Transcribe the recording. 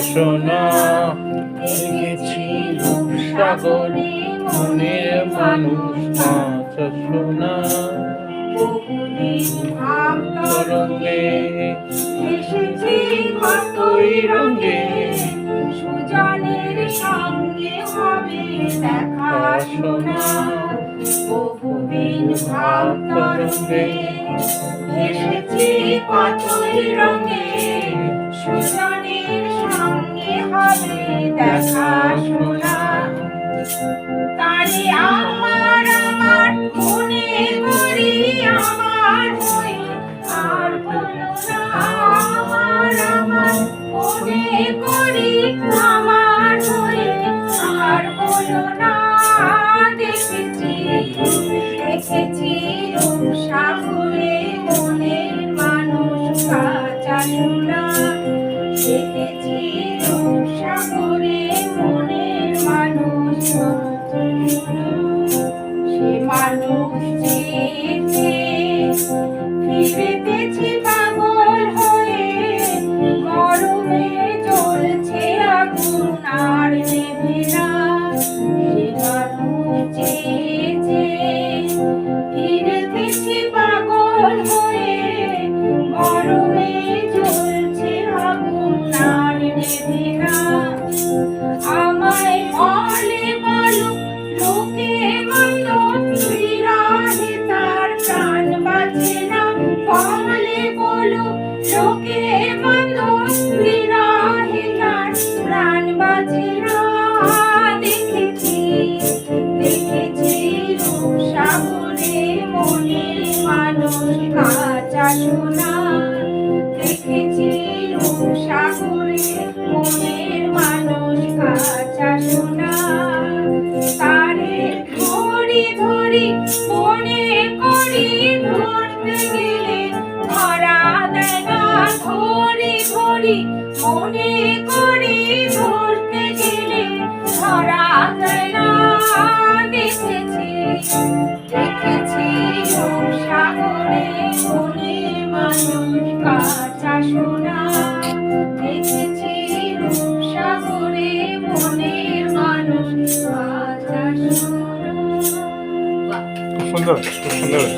সোনা দেখেছি রূপসাগরে মনের মানুষ সোনা তরঙ্গে এসেছি কতই রঙে সুজনের সঙ্গে হবে দেখা সোনা বহুদিন ভাব তরঙ্গে এসেছি কতই রঙে সুজনের সঙ্গে হবে দেখা সোনা তারে আমার আমার মনে করি আমার হয়ে আর বলো না আমার আমার মনে করি আমার হয়ে আর বলো না দেখেছি দেখেছি রূপসাগরে মনের মানুষ কাঁচা সোনা দেখেছি রূপসাগরে মনের মানুষ সে মানুষ চেয়েছে ফিরেতেছি পাগল হয়ে গরমে জ্বলছে আগুন আর নেবে না সে মানুষ চেয়েছে ফিরেতেছি পাগল হয়ে গরমে জ্বলছে আগুন আর নেবে না আমায় বলে বলো লোকে মন্দ বিরাহে তার প্রাণ বাঁচে না বলে বলো লোকে মন্দ বিরাহে তার প্রাণ বাঁচে না দেখেছি দেখেছি রূপসাগরে মনের মানুষ কাঁচা সোনা দেখেছি রূপসাগরে মনের মানুষ কাঁচা সোনা তারে ধরি ধরি মনে করি ধরতে গেলে ধরা দেয় না ধরি ধরি মনে করি ধরতে গেলে ধরা দেয় না দেখেছি দেখেছি রূপসাগরে মনের মানুষ কাঁচা সোনা দেখেছি রূপসাগরে মনের মানুষ কাঁচা সোনা। খুব সুন্দর খুব সুন্দর।